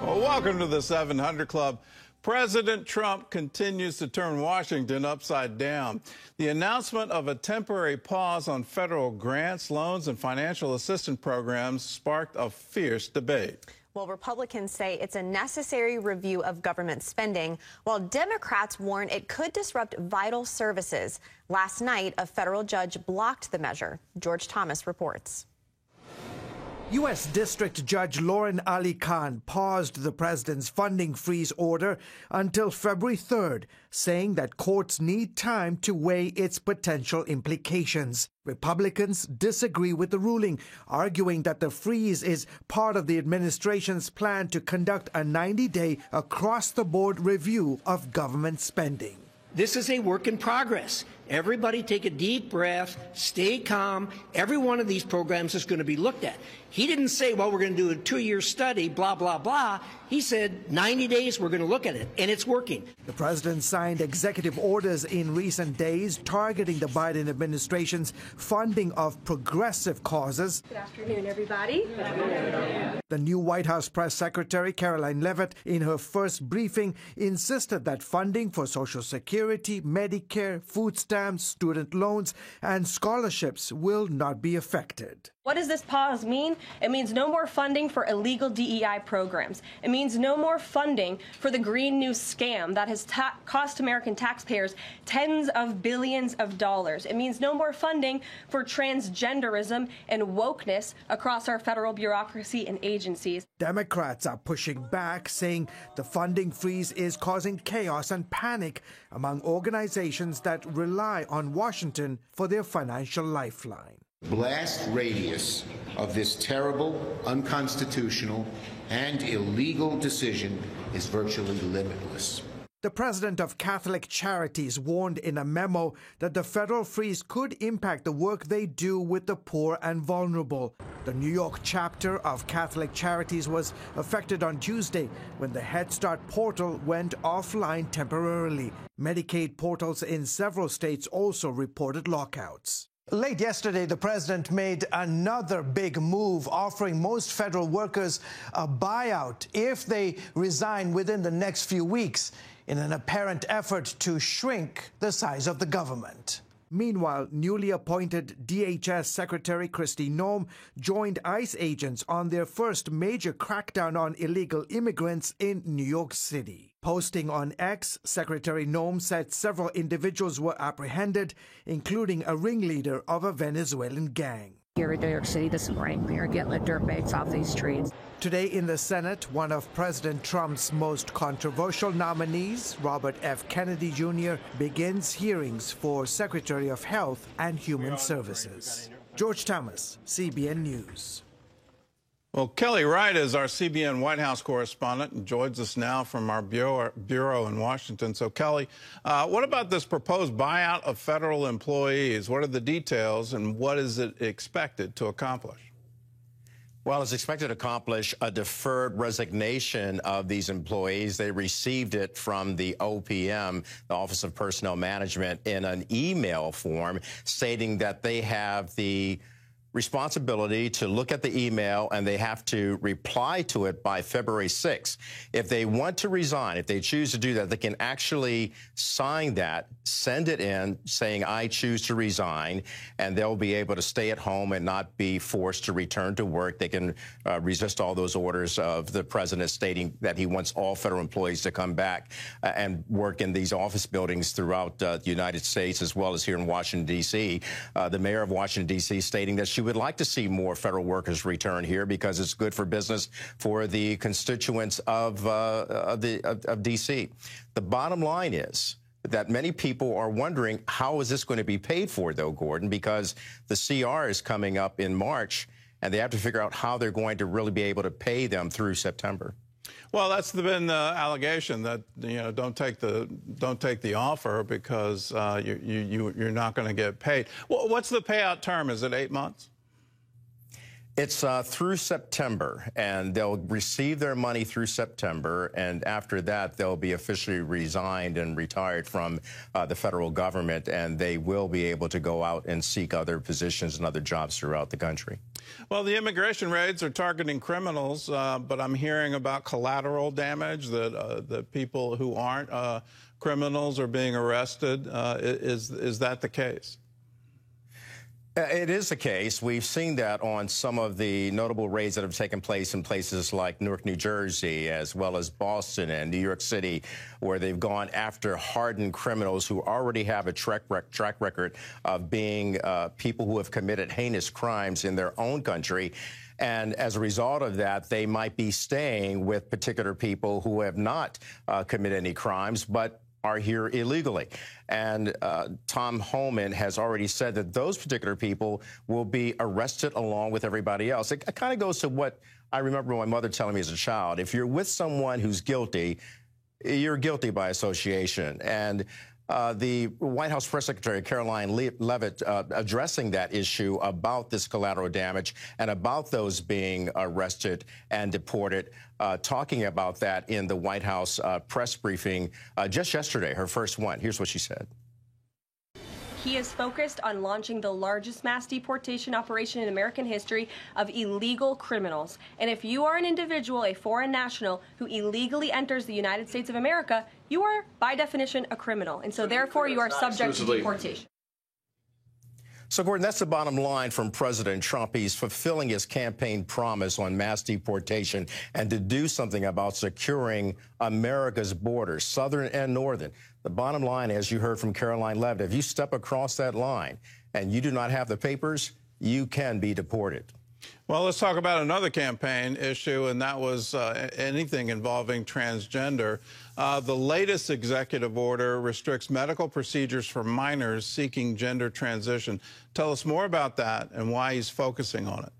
Well, welcome to the 700 Club. President Trump continues to turn Washington upside down. The announcement of a temporary pause on federal grants, loans, and financial assistance programs sparked a fierce debate. Well, Republicans say it's a necessary review of government spending, while Democrats warn it could disrupt vital services. Last night, a federal judge blocked the measure. George Thomas reports. U.S. District Judge Lauren Ali Khan paused the president's funding freeze order until February 3rd, saying that courts need time to weigh its potential implications. Republicans disagree with the ruling, arguing that the freeze is part of the administration's plan to conduct a 90-day across-the-board review of government spending. This is a work in progress. Everybody take a deep breath, stay calm. Every one of these programs is going to be looked at. He didn't say, well, we're going to do a 2-year study, blah, blah, blah. He said 90 days, we're going to look at it, and it's working. The president signed executive orders in recent days targeting the Biden administration's funding of progressive causes. Good afternoon, everybody. Good afternoon. The new White House press secretary, Caroline Leavitt, in her first briefing, insisted that funding for Social Security, Medicare, food stamps, student loans, and scholarships will not be affected. What does this pause mean? It means no more funding for illegal DEI programs. It means no more funding for the Green New scam that has cost American taxpayers tens of billions of dollars. It means no more funding for transgenderism and wokeness across our federal bureaucracy and agencies. Democrats are pushing back, saying the funding freeze is causing chaos and panic among organizations that rely on Washington for their financial lifeline. Blast radius of this terrible, unconstitutional, and illegal decision is virtually limitless. The president of Catholic Charities warned in a memo that the federal freeze could impact the work they do with the poor and vulnerable. The New York chapter of Catholic Charities was affected on Tuesday when the Head Start portal went offline temporarily. Medicaid portals in several states also reported lockouts. Late yesterday, the president made another big move, offering most federal workers a buyout if they resign within the next few weeks, in an apparent effort to shrink the size of the government. Meanwhile, newly appointed DHS Secretary Kristi Noem joined ICE agents on their first major crackdown on illegal immigrants in New York City. Posting on X, Secretary Noem said several individuals were apprehended, including a ringleader of a Venezuelan gang. Here in New York City this morning, we are getting the dirtbags off these streets. Today in the Senate, one of President Trump's most controversial nominees, Robert F. Kennedy Jr., begins hearings for Secretary of Health and Human Services. George Thomas, CBN News. Well, Kelly Wright is our CBN White House correspondent and joins us now from our bureau in Washington. So, Kelly, what about this proposed buyout of federal employees? What are the details and what is it expected to accomplish? Well, it's expected to accomplish a deferred resignation of these employees. They received it from the OPM, the Office of Personnel Management, in an email form stating that they have the responsibility to look at the email and they have to reply to it by February 6th. If they want to resign, if they choose to do that, they can actually sign that, send it in saying, I choose to resign, and they'll be able to stay at home and not be forced to return to work. They can resist all those orders of the president stating that he wants all federal employees to come back and work in these office buildings throughout the United States, as well as here in Washington, D.C. The mayor of Washington, D.C. stating that she would like to see more federal workers return here because it's good for business for the constituents of D.C. The bottom line is that many people are wondering, how is this going to be paid for, though, Gordon, because the CR is coming up in March, and they have to figure out how they're going to really be able to pay them through September. Well, that's been the allegation that, you know, don't take the offer because you're not going to get paid. Well, what's the payout term? Is it 8 months? It's through September, and they'll receive their money through September, and after that, they'll be officially resigned and retired from the federal government, and they will be able to go out and seek other positions and other jobs throughout the country. Well, the immigration raids are targeting criminals, but I'm hearing about collateral damage, that people who aren't criminals are being arrested. Is that the case? It is the case. We've seen that on some of the notable raids that have taken place in places like Newark, New Jersey, as well as Boston and New York City, where they've gone after hardened criminals who already have a track record of being people who have committed heinous crimes in their own country. And as a result of that, they might be staying with particular people who have not committed any crimes, but are here illegally. And Tom Homan has already said that those particular people will be arrested along with everybody else. It kind of goes to what I remember my mother telling me as a child. If you're with someone who's guilty, you're guilty by association. And the White House Press Secretary Caroline Leavitt addressing that issue about this collateral damage and about those being arrested and deported, talking about that in the White House press briefing just yesterday, her first one. Here's what she said. He is focused on launching the largest mass deportation operation in American history of illegal criminals. And if you are an individual, a foreign national, who illegally enters the United States of America, you are, by definition, a criminal. And so, therefore, you are subject to deportation. So, Gordon, that's the bottom line from President Trump. He's fulfilling his campaign promise on mass deportation and to do something about securing America's borders, southern and northern. The bottom line, as you heard from Caroline Leavitt, if you step across that line and you do not have the papers, you can be deported. Well, let's talk about another campaign issue, and that was anything involving transgender. The latest executive order restricts medical procedures for minors seeking gender transition. Tell us more about that and why he's focusing on it.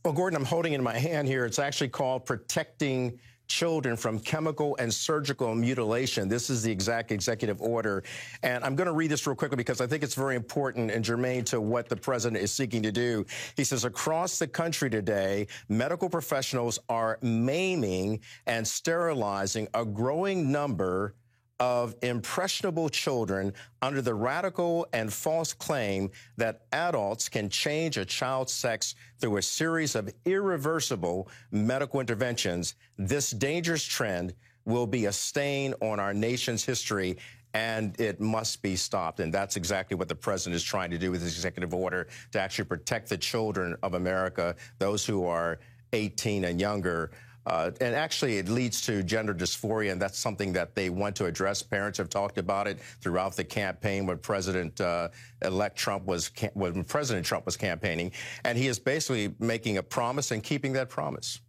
Well, Gordon, I'm holding in my hand here. It's actually called Protecting Children from Chemical and Surgical Mutilation. This is the exact executive order. And I'm going to read this real quickly because I think it's very important and germane to what the president is seeking to do. He says, across the country today, medical professionals are maiming and sterilizing a growing number of impressionable children under the radical and false claim that adults can change a child's sex through a series of irreversible medical interventions. This dangerous trend will be a stain on our nation's history, and it must be stopped. And that's exactly what the president is trying to do with his executive order, to actually protect the children of America, those who are 18 and younger. And actually, it leads to gender dysphoria, and that's something that they want to address. Parents have talked about it throughout the campaign when President-elect Trump was when President Trump was campaigning, and he is basically making a promise and keeping that promise.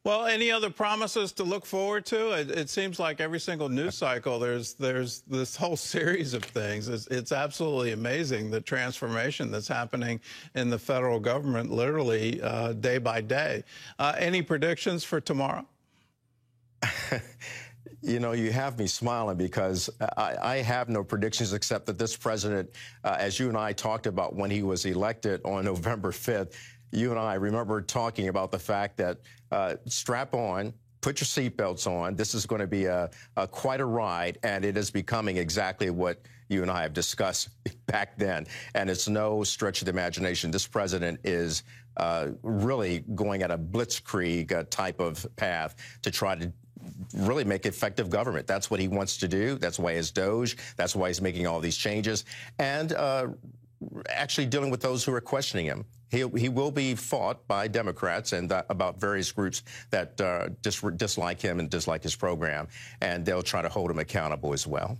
Well, any other promises to look forward to? It seems like every single news cycle, there's this whole series of things. It's absolutely amazing, the transformation that's happening in the federal government, literally day by day. Any predictions for tomorrow? You know, you have me smiling because I have no predictions except that this president, as you and I talked about when he was elected on November 5th, you and I remember talking about the fact that strap on, put your seatbelts on. This is going to be quite a ride, and it is becoming exactly what you and I have discussed back then. And it's no stretch of the imagination. This president is really going at a blitzkrieg type of path to try to really make effective government. That's what he wants to do. That's why he's Doge. That's why he's making all these changes. And actually dealing with those who are questioning him. He will be fought by Democrats and about various groups that dislike him and dislike his program, and they'll try to hold him accountable as well.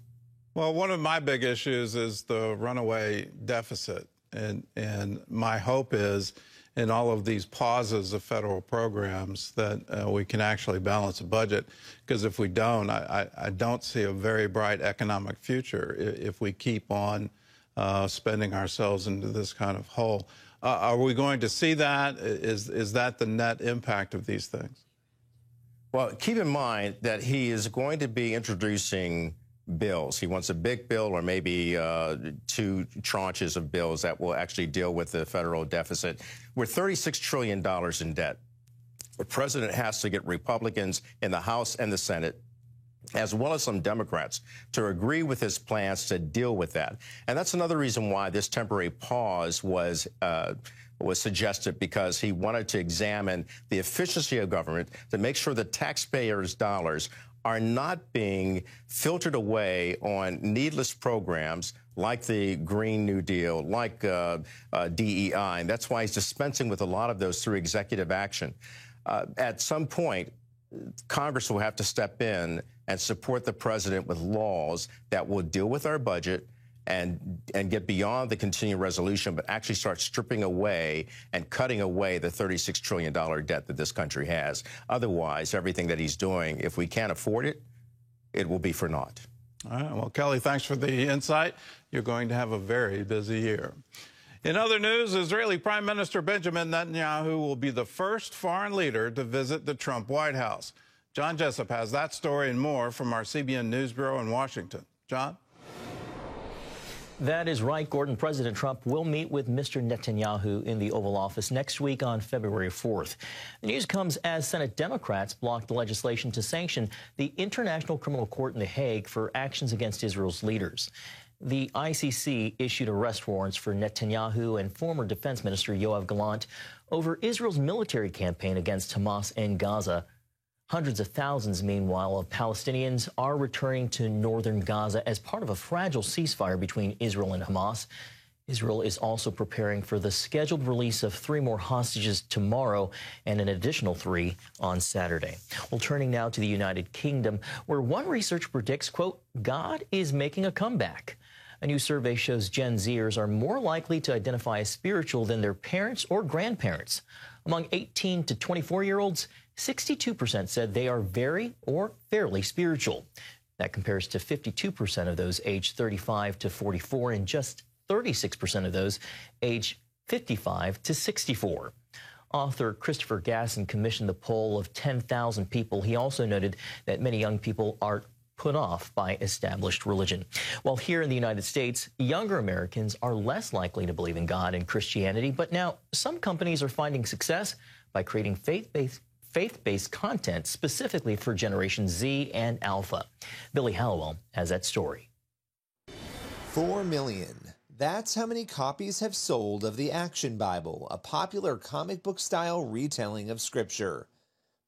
Well, one of my big issues is the runaway deficit, and my hope is in all of these pauses of federal programs that we can actually balance a budget, because if we don't, I don't see a very bright economic future if we keep on spending ourselves into this kind of hole. Are we going to see that? Is that the net impact of these things? Well, keep in mind that he is going to be introducing bills. He wants a big bill or maybe 2 tranches of bills that will actually deal with the federal deficit. We're $36 trillion in debt. The president has to get Republicans in the House and the Senate, as well as some Democrats, to agree with his plans to deal with that. And that's another reason why this temporary pause was suggested, because he wanted to examine the efficiency of government to make sure that taxpayers' dollars are not being filtered away on needless programs like the Green New Deal, like DEI. And that's why he's dispensing with a lot of those through executive action. At some point, Congress will have to step in and support the president with laws that will deal with our budget and get beyond the continuing resolution, but actually start stripping away and cutting away the $36 trillion debt that this country has. Otherwise, everything that he's doing, if we can't afford it, it will be for naught. All right. Well, Kelly, thanks for the insight. You're going to have a very busy year. In other news, Israeli Prime Minister Benjamin Netanyahu will be the first foreign leader to visit the Trump White House. John Jessup has that story and more from our CBN News Bureau in Washington. John? That is right, Gordon. President Trump will meet with Mr. Netanyahu in the Oval Office next week on February 4th. The news comes as Senate Democrats blocked the legislation to sanction the International Criminal Court in The Hague for actions against Israel's leaders. The ICC issued arrest warrants for Netanyahu and former Defense Minister Yoav Gallant over Israel's military campaign against Hamas in Gaza. Hundreds of thousands, meanwhile, of Palestinians are returning to northern Gaza as part of a fragile ceasefire between Israel and Hamas. Israel is also preparing for the scheduled release of 3 more hostages tomorrow and an additional 3 on Saturday. Well, turning now to the United Kingdom, where one researcher predicts, quote, God is making a comeback. A new survey shows Gen Zers are more likely to identify as spiritual than their parents or grandparents. Among 18 to 24-year-olds, 62% said they are very or fairly spiritual. That compares to 52% of those aged 35 to 44 and just 36% of those aged 55 to 64. Author Christopher Gasson commissioned the poll of 10,000 people. He also noted that many young people are put off by established religion. While here in the United States, younger Americans are less likely to believe in God and Christianity, but now some companies are finding success by creating faith-based content specifically for Generation Z and Alpha. Billy Hallowell has that story. 4 million. That's how many copies have sold of the Action Bible, a popular comic book-style retelling of Scripture.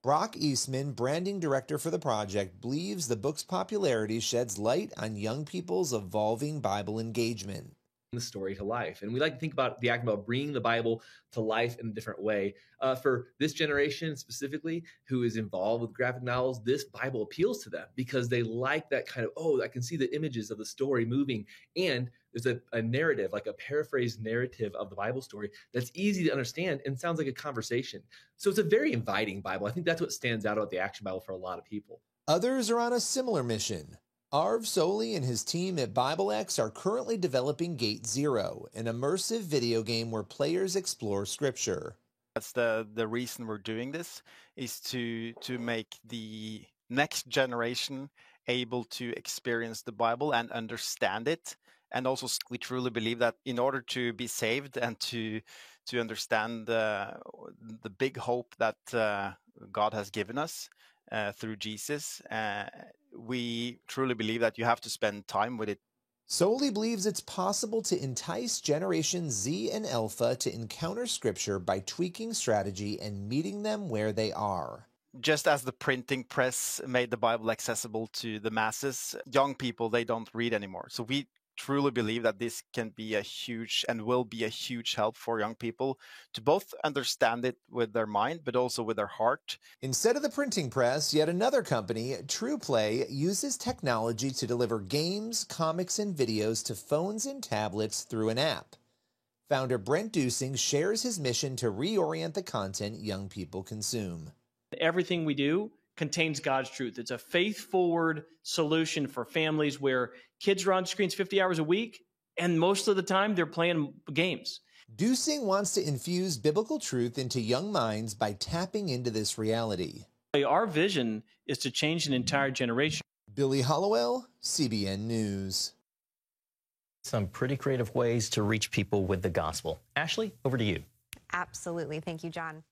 Brock Eastman, branding director for the project, believes the book's popularity sheds light on young people's evolving Bible engagement. The story to life. And we like to think about the act about bringing the Bible to life in a different way. For this generation specifically, who is involved with graphic novels, this Bible appeals to them because they like that kind of, oh, I can see the images of the story moving. And there's a narrative, like a paraphrased narrative of the Bible story that's easy to understand and sounds like a conversation. So it's a very inviting Bible. I think that's what stands out about the Action Bible for a lot of people. Others are on a similar mission. Arv Soli and his team at BibleX are currently developing Gate Zero, an immersive video game where players explore Scripture. That's the reason we're doing this, is to make the next generation able to experience the Bible and understand it. And also, we truly believe that in order to be saved and to understand the big hope that God has given us through Jesus, we truly believe that you have to spend time with it. Soli believes it's possible to entice Generation Z and Alpha to encounter Scripture by tweaking strategy and meeting them where they are. Just as the printing press made the Bible accessible to the masses, young people, they don't read anymore. So we truly believe that this can be a huge and will be a huge help for young people to both understand it with their mind, but also with their heart. Instead of the printing press, yet another company, TruePlay, uses technology to deliver games, comics, and videos to phones and tablets through an app. Founder Brent Dusing shares his mission to reorient the content young people consume. Everything we do contains God's truth. It's a faith-forward solution for families where kids are on screens 50 hours a week, and most of the time they're playing games. Dusing wants to infuse biblical truth into young minds by tapping into this reality. Our vision is to change an entire generation. Billy Hollowell, CBN News. Some pretty creative ways to reach people with the gospel. Ashley, over to you. Absolutely. Thank you, John.